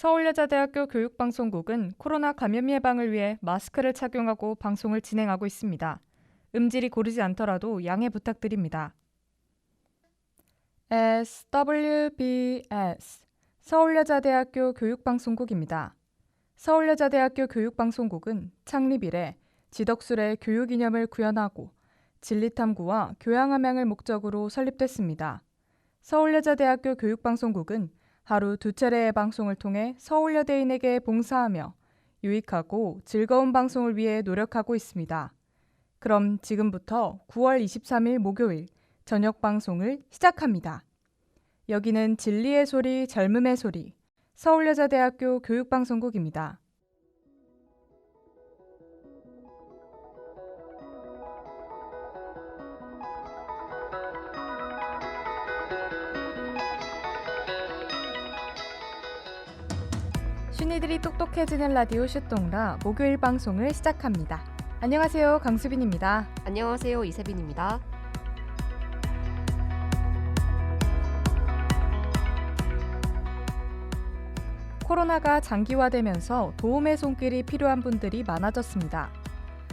서울여자대학교 교육방송국은 코로나 감염 예방을 위해 마스크를 착용하고 방송을 진행하고 있습니다. 음질이 고르지 않더라도 양해 부탁드립니다. SWBS 서울여자대학교 교육방송국입니다. 서울여자대학교 교육방송국은 창립 이래 지덕술의 교육 이념을 구현하고 진리탐구와 교양함양을 목적으로 설립됐습니다. 서울여자대학교 교육방송국은 하루 2차례의 방송을 통해 서울여대인에게 봉사하며 유익하고 즐거운 방송을 위해 노력하고 있습니다. 그럼 지금부터 9월 23일 목요일 저녁 방송을 시작합니다. 여기는 진리의 소리, 젊음의 소리, 서울여자대학교 교육방송국입니다. 쉰이들이 똑똑해지는 라디오 슈똥라 목요일 방송을 시작합니다. 안녕하세요, 강수빈입니다. 안녕하세요, 이세빈입니다. 코로나가 장기화되면서 도움의 손길이 필요한 분들이 많아졌습니다.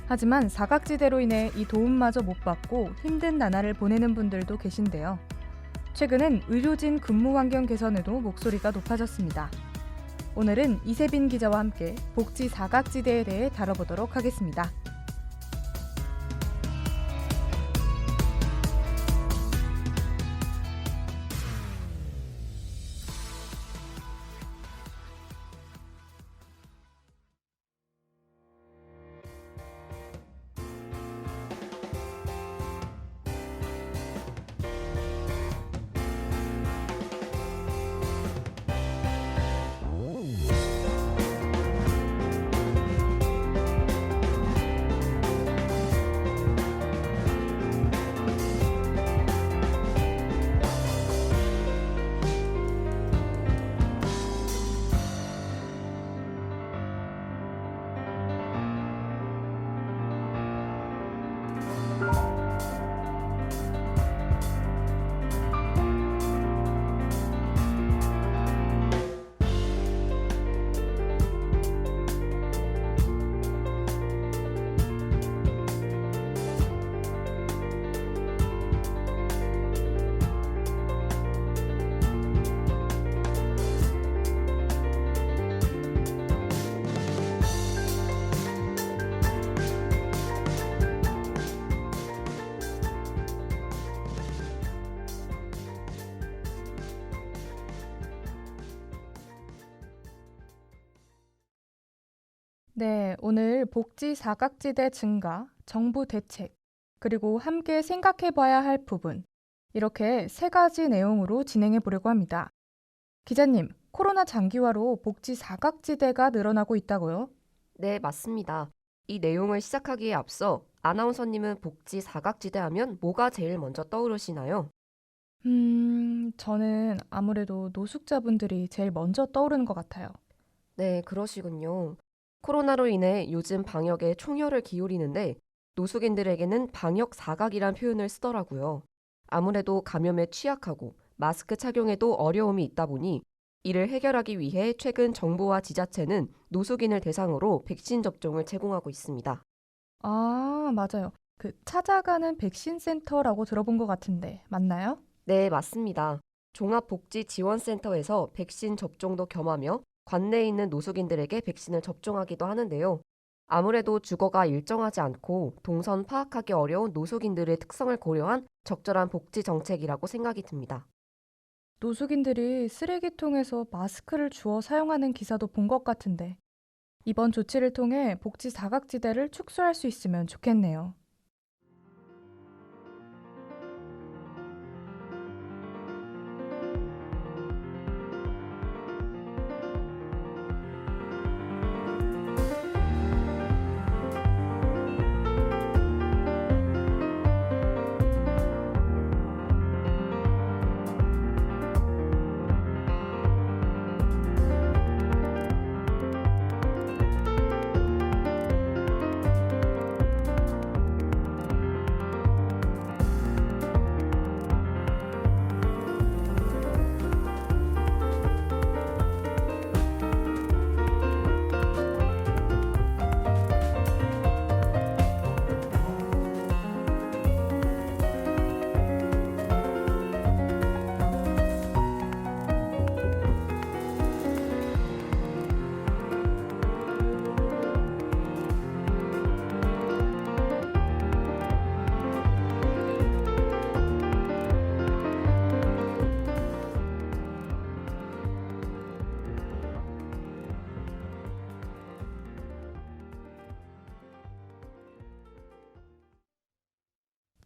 하지만 사각지대로 인해 이 도움마저 못 받고 힘든 나날을 보내는 분들도 계신데요. 최근엔 의료진 근무 환경 개선에도 목소리가 높아졌습니다. 오늘은 이세빈 기자와 함께 복지 사각지대에 대해 다뤄보도록 하겠습니다. 네, 오늘 복지 사각지대 증가, 정부 대책, 그리고 함께 생각해봐야 할 부분, 이렇게 세 가지 내용으로 진행해 보려고 합니다. 기자님, 코로나 장기화로 복지 사각지대가 늘어나고 있다고요? 네, 맞습니다. 이 내용을 시작하기에 앞서 아나운서님은 복지 사각지대 하면 뭐가 제일 먼저 떠오르시나요? 저는 아무래도 노숙자분들이 제일 먼저 떠오르는 것 같아요. 네, 그러시군요. 코로나로 인해 요즘 방역에 총열을 기울이는데 노숙인들에게는 방역 사각이란 표현을 쓰더라고요. 아무래도 감염에 취약하고 마스크 착용에도 어려움이 있다 보니 이를 해결하기 위해 최근 정부와 지자체는 노숙인을 대상으로 백신 접종을 제공하고 있습니다. 아, 맞아요. 그 찾아가는 백신 센터라고 들어본 것 같은데, 맞나요? 네, 맞습니다. 종합복지지원센터에서 백신 접종도 겸하며 관내에 있는 노숙인들에게 백신을 접종하기도 하는데요. 아무래도 주거가 일정하지 않고 동선 파악하기 어려운 노숙인들의 특성을 고려한 적절한 복지 정책이라고 생각이 듭니다. 노숙인들이 쓰레기통에서 마스크를 주워 사용하는 기사도 본 것 같은데, 이번 조치를 통해 복지 사각지대를 축소할 수 있으면 좋겠네요.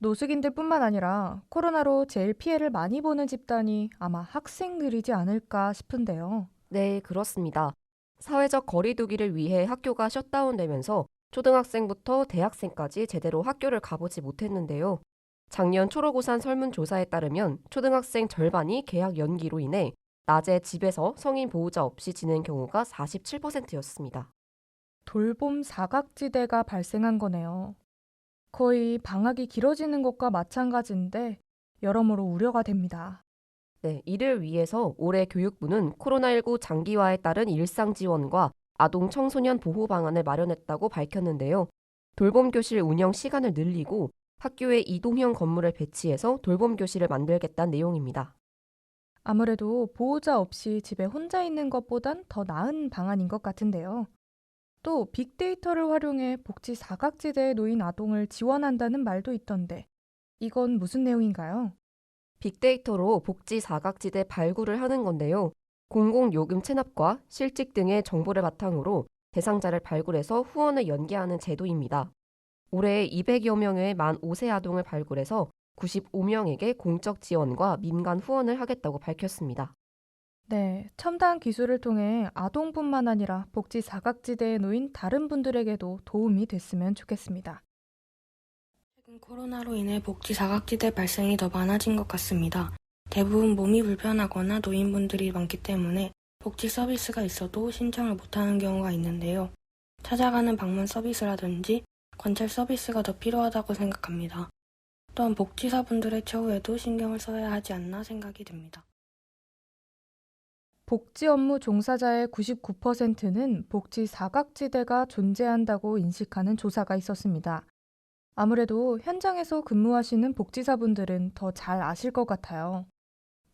노숙인들뿐만 아니라 코로나로 제일 피해를 많이 보는 집단이 아마 학생들이지 않을까 싶은데요. 네, 그렇습니다. 사회적 거리 두기를 위해 학교가 셧다운되면서 초등학생부터 대학생까지 제대로 학교를 가보지 못했는데요. 작년 초록우산 설문조사에 따르면 초등학생 절반이 개학 연기로 인해 낮에 집에서 성인 보호자 없이 지낸 경우가 47%였습니다. 돌봄 사각지대가 발생한 거네요. 거의 방학이 길어지는 것과 마찬가지인데 여러모로 우려가 됩니다. 네, 이를 위해서 올해 교육부는 코로나19 장기화에 따른 일상 지원과 아동 청소년 보호 방안을 마련했다고 밝혔는데요. 돌봄 교실 운영 시간을 늘리고 학교에 이동형 건물을 배치해서 돌봄 교실을 만들겠다는 내용입니다. 아무래도 보호자 없이 집에 혼자 있는 것보단 더 나은 방안인 것 같은데요. 또 빅데이터를 활용해 복지 사각지대에 놓인 아동을 지원한다는 말도 있던데 이건 무슨 내용인가요? 빅데이터로 복지 사각지대 발굴을 하는 건데요. 공공요금 체납과 실직 등의 정보를 바탕으로 대상자를 발굴해서 후원을 연계하는 제도입니다. 올해 200여 명의 만 5세 아동을 발굴해서 95명에게 공적 지원과 민간 후원을 하겠다고 밝혔습니다. 네, 첨단 기술을 통해 아동뿐만 아니라 복지 사각지대에 놓인 다른 분들에게도 도움이 됐으면 좋겠습니다. 최근 코로나로 인해 복지 사각지대 발생이 더 많아진 것 같습니다. 대부분 몸이 불편하거나 노인분들이 많기 때문에 복지 서비스가 있어도 신청을 못하는 경우가 있는데요. 찾아가는 방문 서비스라든지 관찰 서비스가 더 필요하다고 생각합니다. 또한 복지사분들의 처우에도 신경을 써야 하지 않나 생각이 듭니다. 복지 업무 종사자의 99%는 복지 사각지대가 존재한다고 인식하는 조사가 있었습니다. 아무래도 현장에서 근무하시는 복지사분들은 더 잘 아실 것 같아요.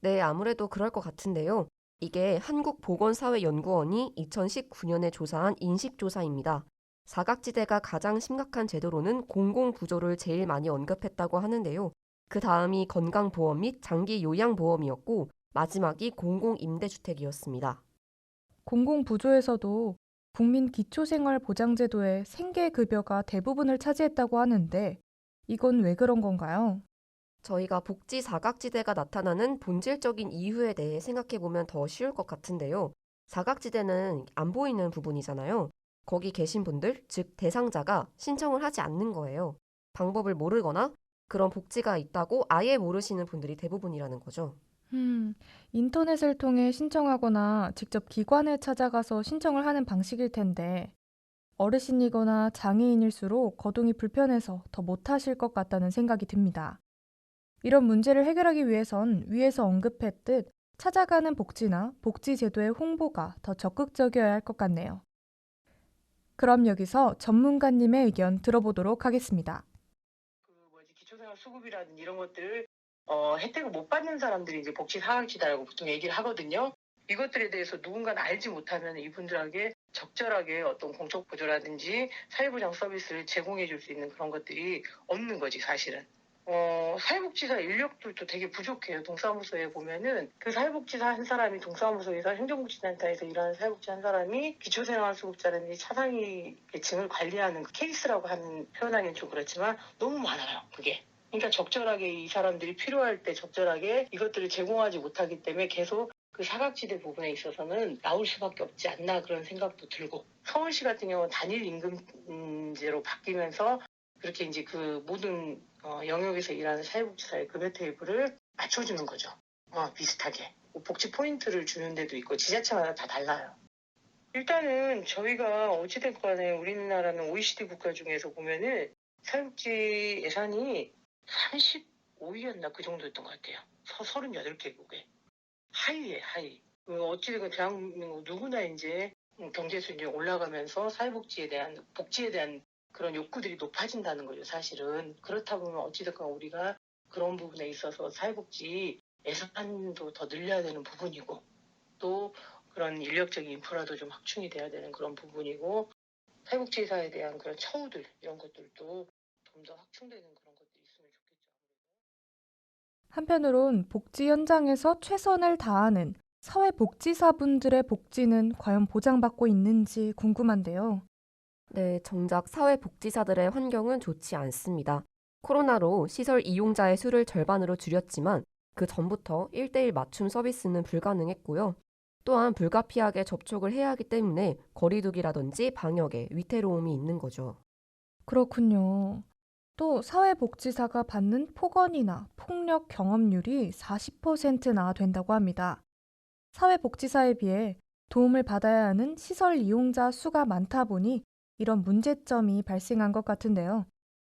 네, 아무래도 그럴 것 같은데요. 이게 한국보건사회연구원이 2019년에 조사한 인식조사입니다. 사각지대가 가장 심각한 제도로는 공공부조를 제일 많이 언급했다고 하는데요. 그 다음이 건강보험 및 장기요양보험이었고 마지막이 공공임대주택이었습니다. 공공부조에서도 국민기초생활보장제도의 생계급여가 대부분을 차지했다고 하는데 이건 왜 그런 건가요? 저희가 복지 사각지대가 나타나는 본질적인 이유에 대해 생각해보면 더 쉬울 것 같은데요. 사각지대는 안 보이는 부분이잖아요. 거기 계신 분들, 즉 대상자가 신청을 하지 않는 거예요. 방법을 모르거나 그런 복지가 있다고 아예 모르시는 분들이 대부분이라는 거죠. 인터넷을 통해 신청하거나 직접 기관에 찾아가서 신청을 하는 방식일 텐데 어르신이거나 장애인일수록 거동이 불편해서 더 못하실 것 같다는 생각이 듭니다. 이런 문제를 해결하기 위해선 위에서 언급했듯 찾아가는 복지나 복지제도의 홍보가 더 적극적이어야 할 것 같네요. 그럼 여기서 전문가님의 의견 들어보도록 하겠습니다. 기초생활 수급이라든지 이런 것들을 혜택을 못 받는 사람들이 이제 복지 사각지대라고 보통 얘기를 하거든요. 이것들에 대해서 누군가는 알지 못하면 이분들에게 적절하게 어떤 공적 보조라든지 사회보장 서비스를 제공해 줄 수 있는 그런 것들이 없는 거지 사실은. 사회복지사 인력들도 되게 부족해요. 동사무소에 보면은 그 사회복지사 한 사람이 동사무소에서 행정복지센터에서 일하는 사회복지 한 사람이 기초생활수급자라든지 차상위 계층을 관리하는 그 케이스라고 하는 표현하기는 좀 그렇지만 너무 많아요. 그게. 그러니까 적절하게 이 사람들이 필요할 때 적절하게 이것들을 제공하지 못하기 때문에 계속 그 사각지대 부분에 있어서는 나올 수밖에 없지 않나 그런 생각도 들고 서울시 같은 경우는 단일 임금제로 바뀌면서 그렇게 이제 그 모든 영역에서 일하는 사회복지사의 급여 테이블을 맞춰주는 거죠. 비슷하게. 복지 포인트를 주는 데도 있고 지자체마다 다 달라요. 일단은 저희가 어찌됐건 간에 우리나라는 OECD 국가 중에서 보면은 사회복지 예산이 35위였나 그 정도였던 것 같아요. 38개국에. 하위에 하위. 어찌됐건 대한민국 누구나 이제 경제 수준이 올라가면서 사회복지에 대한 복지에 대한 그런 욕구들이 높아진다는 거죠, 사실은. 그렇다 보면 어찌됐건 우리가 그런 부분에 있어서 사회복지 예산도 더 늘려야 되는 부분이고 또 그런 인력적인 인프라도 좀 확충이 돼야 되는 그런 부분이고 사회복지사에 대한 그런 처우들 이런 것들도 좀 더 확충되는 그런 것들이 있으면 좋겠죠. 한편으론 복지 현장에서 최선을 다하는 사회복지사분들의 복지는 과연 보장받고 있는지 궁금한데요. 네, 정작 사회복지사들의 환경은 좋지 않습니다. 코로나로 시설 이용자의 수를 절반으로 줄였지만 그 전부터 1대1 맞춤 서비스는 불가능했고요. 또한 불가피하게 접촉을 해야 하기 때문에 거리두기라든지 방역에 위태로움이 있는 거죠. 그렇군요. 또 사회복지사가 받는 폭언이나 폭력 경험률이 40%나 된다고 합니다. 사회복지사에 비해 도움을 받아야 하는 시설 이용자 수가 많다 보니 이런 문제점이 발생한 것 같은데요.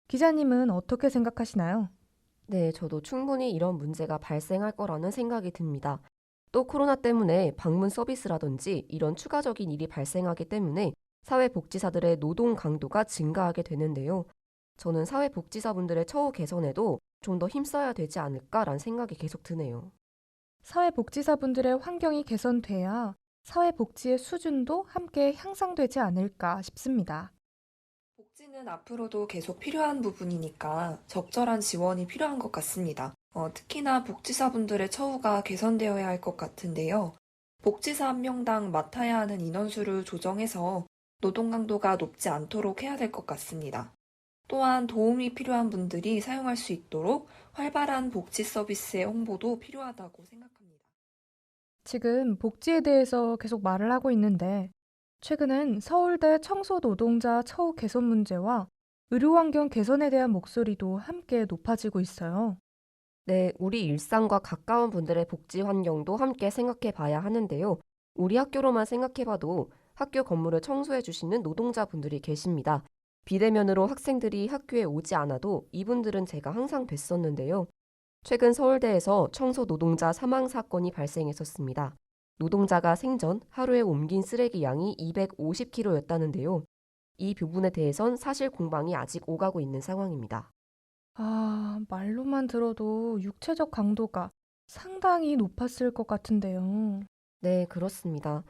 기자님은 어떻게 생각하시나요? 네, 저도 충분히 이런 문제가 발생할 거라는 생각이 듭니다. 또 코로나 때문에 방문 서비스라든지 이런 추가적인 일이 발생하기 때문에 사회복지사들의 노동 강도가 증가하게 되는데요. 저는 사회복지사분들의 처우 개선에도 좀 더 힘써야 되지 않을까라는 생각이 계속 드네요. 사회복지사분들의 환경이 개선돼야 사회복지의 수준도 함께 향상되지 않을까 싶습니다. 복지는 앞으로도 계속 필요한 부분이니까 적절한 지원이 필요한 것 같습니다. 특히나 복지사분들의 처우가 개선되어야 할 것 같은데요. 복지사 한 명당 맡아야 하는 인원수를 조정해서 노동 강도가 높지 않도록 해야 될 것 같습니다. 또한 도움이 필요한 분들이 사용할 수 있도록 활발한 복지 서비스의 홍보도 필요하다고 생각합니다. 지금 복지에 대해서 계속 말을 하고 있는데, 최근엔 서울대 청소 노동자 처우 개선 문제와 의료 환경 개선에 대한 목소리도 함께 높아지고 있어요. 네, 우리 일상과 가까운 분들의 복지 환경도 함께 생각해 봐야 하는데요. 우리 학교로만 생각해 봐도 학교 건물을 청소해 주시는 노동자분들이 계십니다. 비대면으로 학생들이 학교에 오지 않아도 이분들은 제가 항상 뵀었는데요. 최근 서울대에서 청소 노동자 사망 사건이 발생했었습니다. 노동자가 생전 하루에 옮긴 쓰레기 양이 250kg였다는데요. 이 부분에 대해선 사실 공방이 아직 오가고 있는 상황입니다. 말로만 들어도 육체적 강도가 상당히 높았을 것 같은데요. 네, 그렇습니다.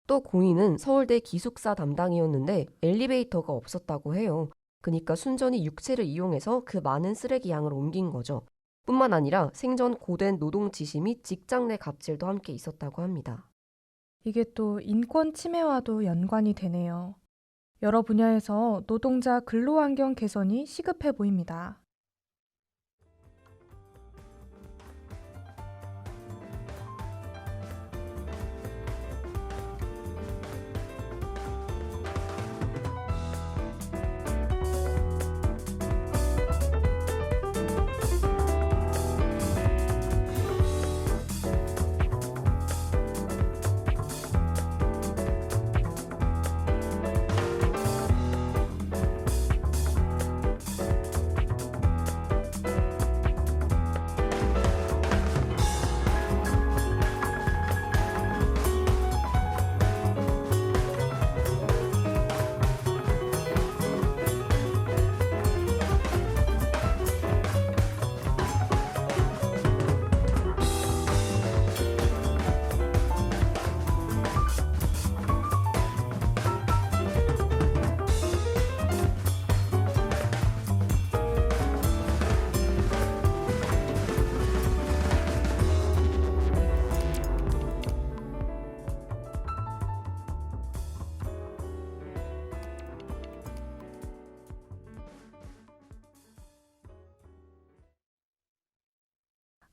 또 고인은 서울대 기숙사 담당이었는데 엘리베이터가 없었다고 해요. 그러니까 순전히 육체를 이용해서 그 많은 쓰레기 양을 옮긴 거죠. 뿐만 아니라 생전 고된 노동 지시 및 직장 내 갑질도 함께 있었다고 합니다. 이게 또 인권 침해와도 연관이 되네요. 여러 분야에서 노동자 근로환경 개선이 시급해 보입니다.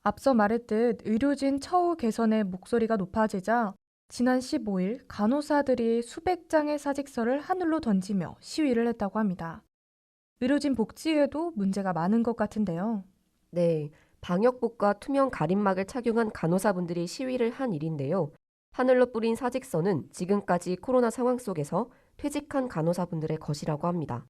앞서 말했듯 의료진 처우 개선의 목소리가 높아지자 지난 15일 간호사들이 수백 장의 사직서를 하늘로 던지며 시위를 했다고 합니다. 의료진 복지에도 문제가 많은 것 같은데요. 네, 방역복과 투명 가림막을 착용한 간호사분들이 시위를 한 일인데요. 하늘로 뿌린 사직서는 지금까지 코로나 상황 속에서 퇴직한 간호사분들의 것이라고 합니다.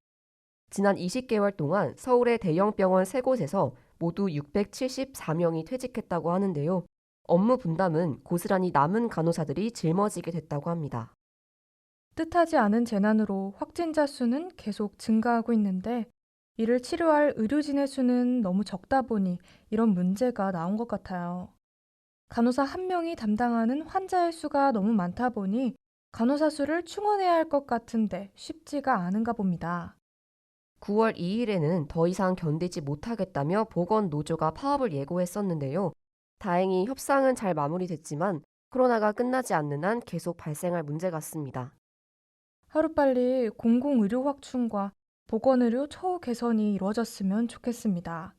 지난 20개월 동안 서울의 대형 병원 3곳에서 모두 674명이 퇴직했다고 하는데요. 업무 분담은 고스란히 남은 간호사들이 짊어지게 됐다고 합니다. 뜻하지 않은 재난으로 확진자 수는 계속 증가하고 있는데 이를 치료할 의료진의 수는 너무 적다 보니 이런 문제가 나온 것 같아요. 간호사 한 명이 담당하는 환자의 수가 너무 많다 보니 간호사 수를 충원해야 할 것 같은데 쉽지가 않은가 봅니다. 9월 2일에는 더 이상 견디지 못하겠다며 보건노조가 파업을 예고했었는데요. 다행히 협상은 잘 마무리됐지만 코로나가 끝나지 않는 한 계속 발생할 문제 같습니다. 하루빨리 공공의료 확충과 보건의료 처우 개선이 이루어졌으면 좋겠습니다.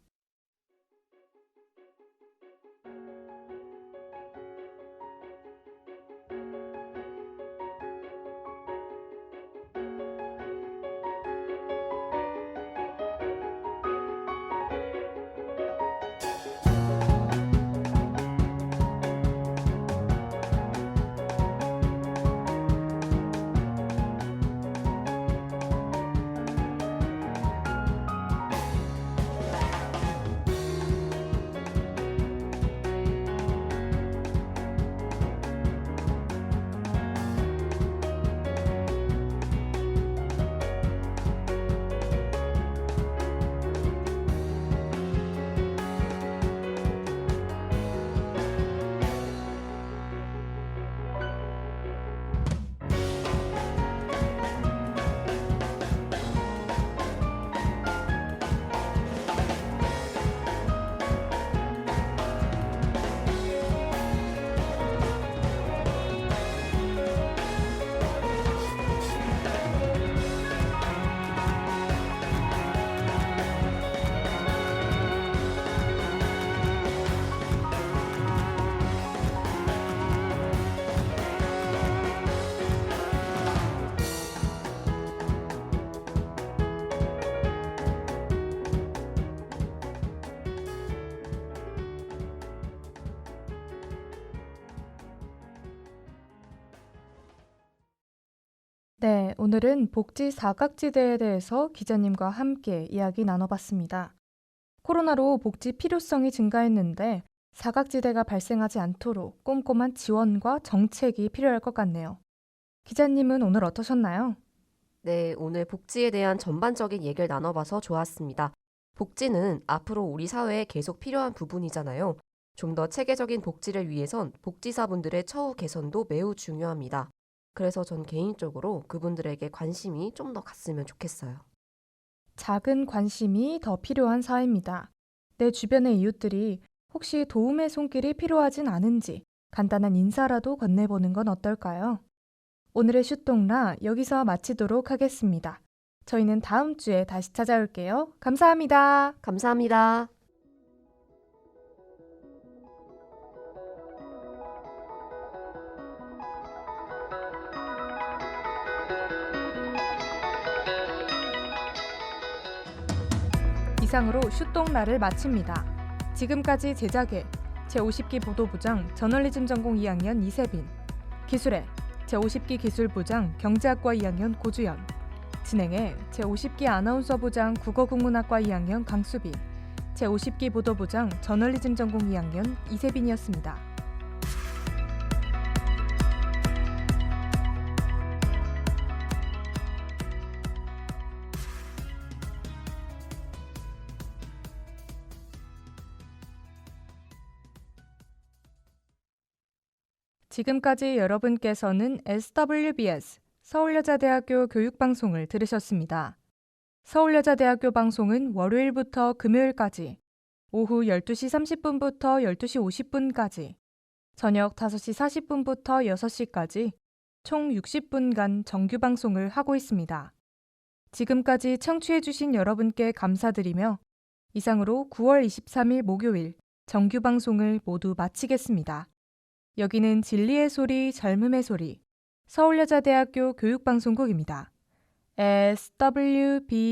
네, 오늘은 복지 사각지대에 대해서 기자님과 함께 이야기 나눠봤습니다. 코로나로 복지 필요성이 증가했는데 사각지대가 발생하지 않도록 꼼꼼한 지원과 정책이 필요할 것 같네요. 기자님은 오늘 어떠셨나요? 네, 오늘 복지에 대한 전반적인 얘기를 나눠봐서 좋았습니다. 복지는 앞으로 우리 사회에 계속 필요한 부분이잖아요. 좀 더 체계적인 복지를 위해선 복지사분들의 처우 개선도 매우 중요합니다. 그래서 전 개인적으로 그분들에게 관심이 좀 더 갔으면 좋겠어요. 작은 관심이 더 필요한 사회입니다. 내 주변의 이웃들이 혹시 도움의 손길이 필요하진 않은지 간단한 인사라도 건네보는 건 어떨까요? 오늘의 슛동라 여기서 마치도록 하겠습니다. 저희는 다음 주에 다시 찾아올게요. 감사합니다. 감사합니다. 이상으로 슛동라를 마칩니다. 지금까지 제작의 제50기 보도부장 저널리즘 전공 2학년 이세빈, 기술의 제50기 기술부장 경제학과 2학년 고주연, 진행의 제50기 아나운서부장 국어국문학과 2학년 강수빈, 제50기 보도부장 저널리즘 전공 2학년 이세빈이었습니다. 지금까지 여러분께서는 SWBS 서울여자대학교 교육방송을 들으셨습니다. 서울여자대학교 방송은 월요일부터 금요일까지 오후 12시 30분부터 12시 50분까지 저녁 5시 40분부터 6시까지 총 60분간 정규 방송을 하고 있습니다. 지금까지 청취해주신 여러분께 감사드리며 이상으로 9월 23일 목요일 정규 방송을 모두 마치겠습니다. 여기는 진리의 소리, 젊음의 소리, 서울여자대학교 교육방송국입니다. SWBS